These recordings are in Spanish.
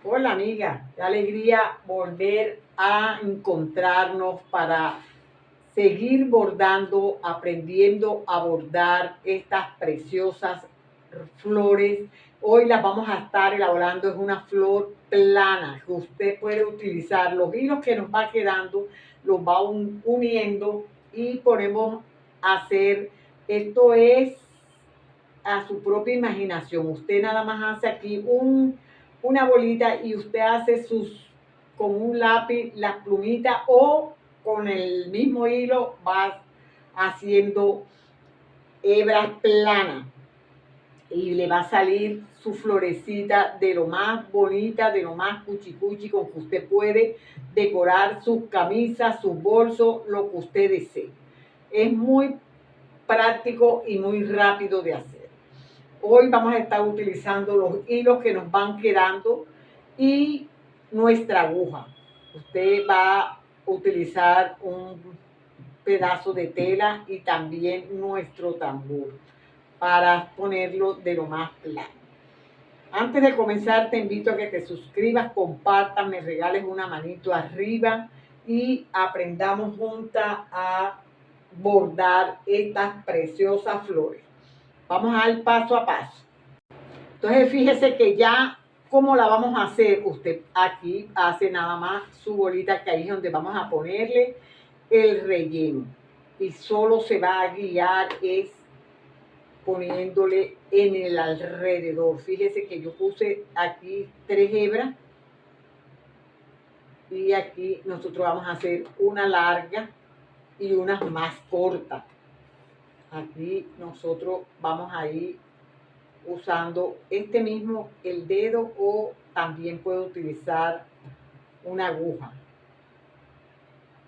Hola amiga, qué alegría volver a encontrarnos para seguir bordando, aprendiendo a bordar estas preciosas flores. Hoy las vamos a estar elaborando, es una flor plana que usted puede utilizar. Los hilos que nos va quedando los va uniendo y podemos hacer, esto es a su propia imaginación. Usted nada más hace aquí una bolita y usted hace con un lápiz las plumitas o con el mismo hilo va haciendo hebras planas y le va a salir su florecita de lo más bonita, de lo más cuchicuchi, con que usted puede decorar sus camisas, sus bolsos, lo que usted desee. Es muy práctico y muy rápido de hacer. Hoy vamos a estar utilizando los hilos que nos van quedando y nuestra aguja. Usted va a utilizar un pedazo de tela y también nuestro tambor para ponerlo de lo más plano. Antes de comenzar te invito a que te suscribas, compartas, me regales una manito arriba y aprendamos juntas a bordar estas preciosas flores. Vamos a ir paso a paso. Entonces fíjese que ya, ¿cómo la vamos a hacer? Usted aquí hace nada más su bolita, que ahí es donde vamos a ponerle el relleno. Y solo se va a guiar es poniéndole en el alrededor. Fíjese que yo puse aquí 3 hebras y aquí nosotros vamos a hacer una larga y una más corta. Aquí nosotros vamos a ir usando este mismo, el dedo, o también puedo utilizar una aguja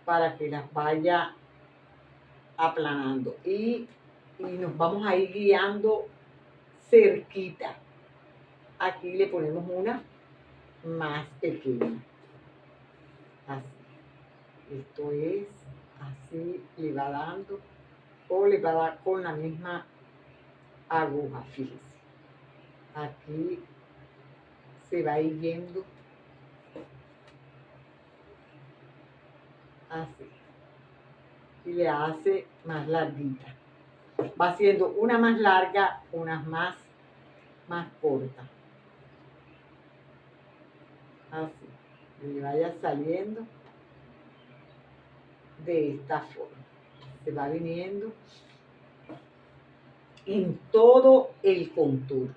para que las vaya aplanando y nos vamos a ir guiando cerquita. Aquí le ponemos una más pequeña, así. Esto es así, le va dando o le va a dar con la misma aguja. Fíjese, aquí se va a ir yendo así y le hace más larguita. Va haciendo una más larga, unas más cortas. Así, que le vaya saliendo de esta forma. Se va viniendo en todo el contorno.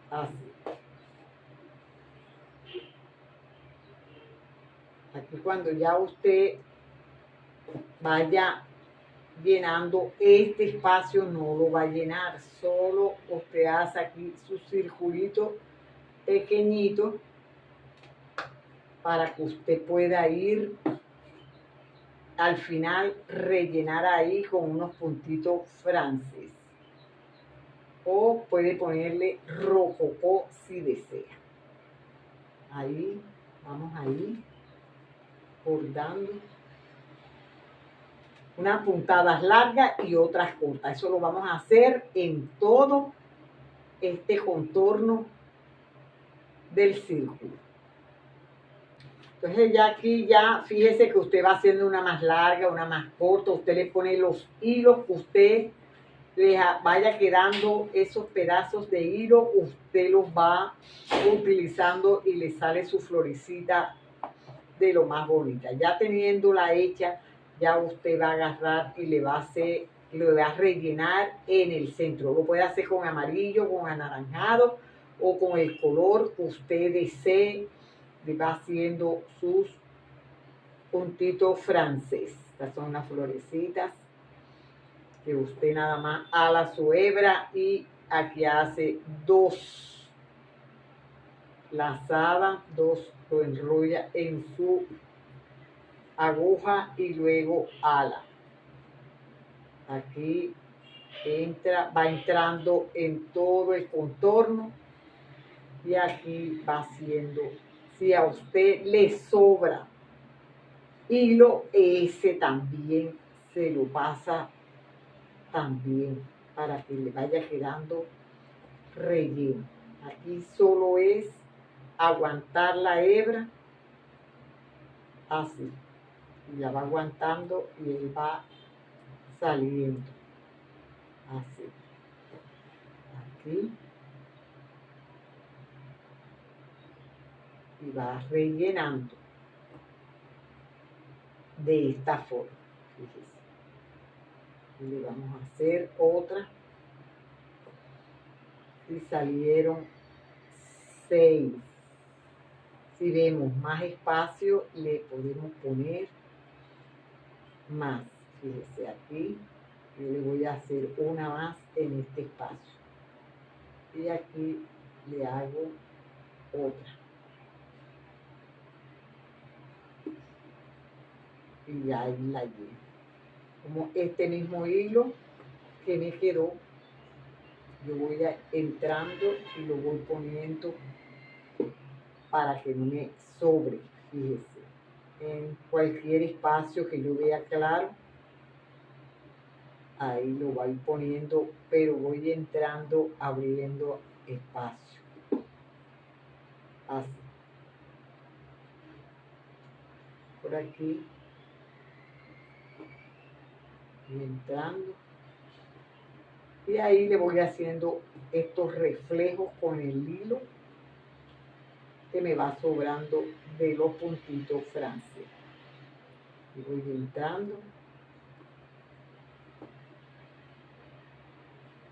Así. Aquí cuando ya usted vaya llenando este espacio, no lo va a llenar, solo usted hace aquí su circulito pequeñito para que usted pueda ir al final rellenar ahí con unos puntitos francés, o puede ponerle rococó si desea. Ahí vamos ahí bordando unas puntadas largas y otras cortas. Eso lo vamos a hacer en todo este contorno del círculo. Entonces ya aquí ya fíjese que usted va haciendo una más larga, una más corta. Usted le pone los hilos que usted le vaya quedando, esos pedazos de hilo usted los va utilizando y le sale su florecita de lo más bonita. Ya teniéndola hecha, ya usted va a agarrar y le va a hacer, lo va a rellenar en el centro. Lo puede hacer con amarillo, con anaranjado o con el color que usted desee. Le va haciendo sus puntitos francés. Estas son las florecitas que usted nada más ala su hebra y aquí hace 2 lazadas, 2 lo enrolla en su aguja y luego ala. Aquí entra, va entrando en todo el contorno y aquí va haciendo. Si a usted le sobra hilo, ese también se lo pasa también para que le vaya quedando relleno. Aquí solo es aguantar la hebra así. Y la va aguantando y él va saliendo así. Aquí. Y va rellenando de esta forma. Fíjese. Y le vamos a hacer otra. Y salieron 6. Si vemos más espacio, le podemos poner más. Fíjese aquí, yo le voy a hacer una más en este espacio. Y aquí le hago otra. Y ahí la lleno. Como este mismo hilo que me quedó, yo voy entrando y lo voy poniendo para que no me sobre. Fíjese, en cualquier espacio que yo vea claro, ahí lo voy poniendo, pero voy entrando, abriendo espacio. Así. Por aquí. Y entrando. Y ahí le voy haciendo estos reflejos con el hilo que me va sobrando de los puntitos francés. Y voy entrando.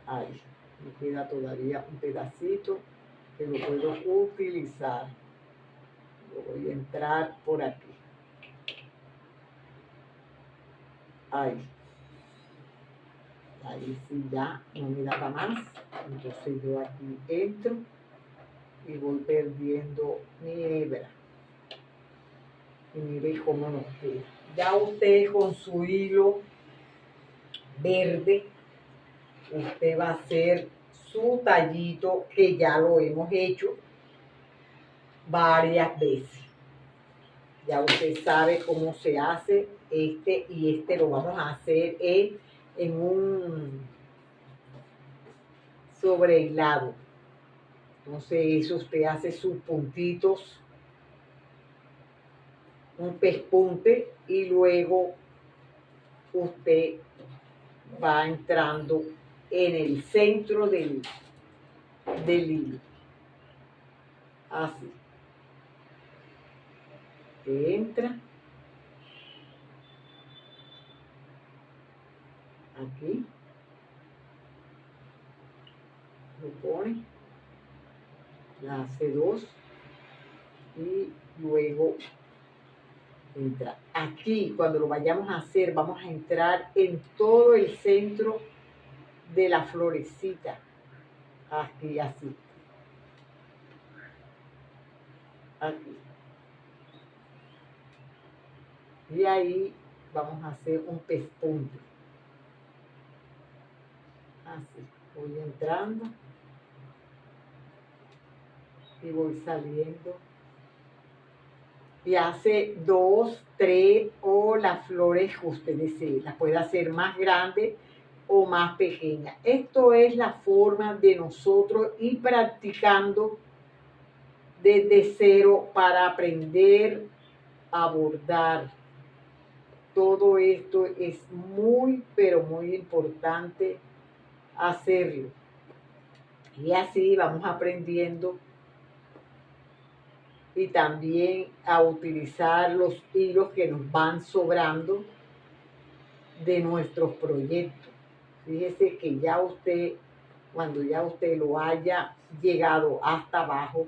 Ahí. Me queda todavía un pedacito que lo puedo utilizar. Lo voy a entrar por aquí. Ahí. Ahí sí ya no me da para más. Entonces yo aquí entro y voy perdiendo mi hebra. Y mire cómo nos queda. Ya usted con su hilo verde, usted va a hacer su tallito que ya lo hemos hecho varias veces. Ya usted sabe cómo se hace y este lo vamos a hacer en un sobrehilado. Entonces eso usted hace sus puntitos, un pespunte y luego usted va entrando en el centro del hilo. Así. Entra. Aquí. Lo pone. La hace 2. Y luego entra. Aquí, cuando lo vayamos a hacer, vamos a entrar en todo el centro de la florecita. Aquí, así. Aquí. Y ahí vamos a hacer un pespunte. Así. Voy entrando. Y voy saliendo. Y hace 2, 3 o las flores que usted desee. Las puede hacer más grandes o más pequeñas. Esto es la forma de nosotros ir practicando desde cero para aprender a bordar. Todo esto es muy, pero muy importante hacerlo. Y así vamos aprendiendo y también a utilizar los hilos que nos van sobrando de nuestros proyectos. Fíjese que ya usted, cuando ya usted lo haya llegado hasta abajo,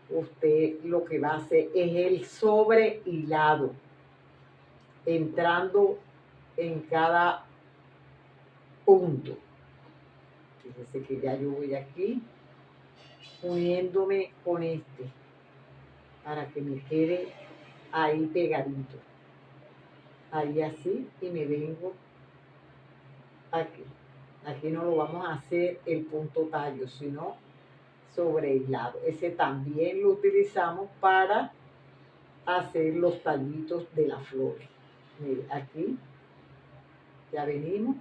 usted lo que va a hacer es el sobrehilado, entrando en cada punto. Fíjese que ya yo voy aquí uniéndome con este para que me quede ahí pegadito. Ahí así y me vengo aquí. Aquí no lo vamos a hacer el punto tallo, sino sobrehilado. Ese también lo utilizamos para hacer los tallitos de las flores. Mire, aquí ya venimos.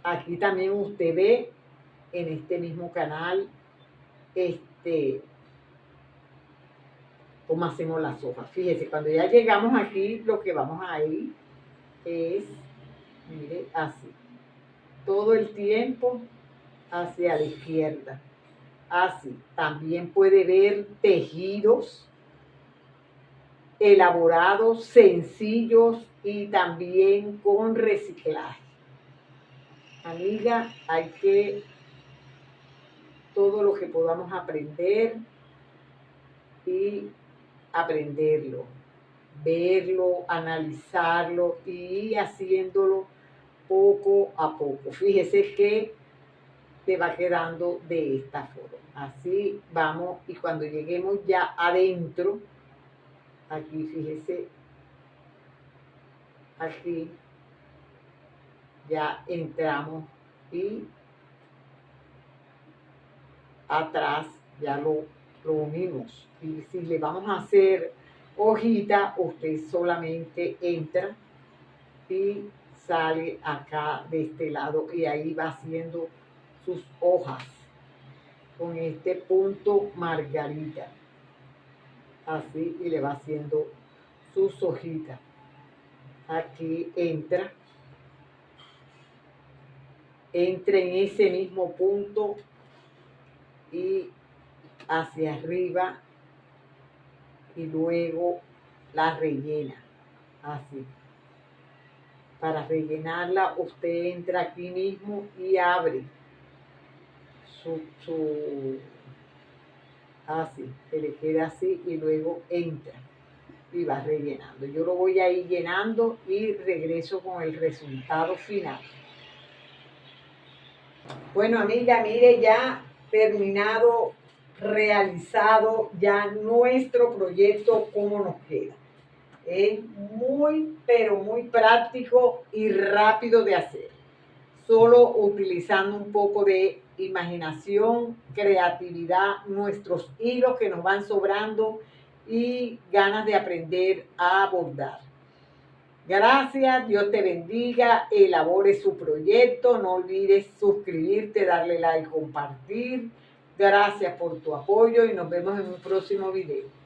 Aquí también usted ve en este mismo canal cómo hacemos las hojas. Fíjese, cuando ya llegamos aquí, lo que vamos a ir es, mire, así, todo el tiempo hacia la izquierda, así. También puede ver tejidos elaborados, sencillos y también con reciclaje. Amiga, hay que todo lo que podamos aprender y aprenderlo, verlo, analizarlo y haciéndolo poco a poco. Fíjese que te va quedando de esta forma. Así vamos y cuando lleguemos ya adentro, aquí fíjese, aquí ya entramos y atrás ya lo unimos. Y si le vamos a hacer hojita, usted solamente entra y sale acá de este lado y ahí va haciendo sus hojas con este punto margarita, así, y le va haciendo sus hojitas. Aquí entra en ese mismo punto y hacia arriba y luego la rellena, así. Para rellenarla usted entra aquí mismo y abre así, que le queda así y luego entra y va rellenando. Yo lo voy a ir llenando y regreso con el resultado final. Bueno, amiga, mire, ya terminado, realizado ya nuestro proyecto, cómo nos queda. Es muy, pero muy práctico y rápido de hacer. Solo utilizando un poco de imaginación, creatividad, nuestros hilos que nos van sobrando y ganas de aprender a bordar. Gracias, Dios te bendiga, elabore su proyecto, no olvides suscribirte, darle like, compartir. Gracias por tu apoyo y nos vemos en un próximo video.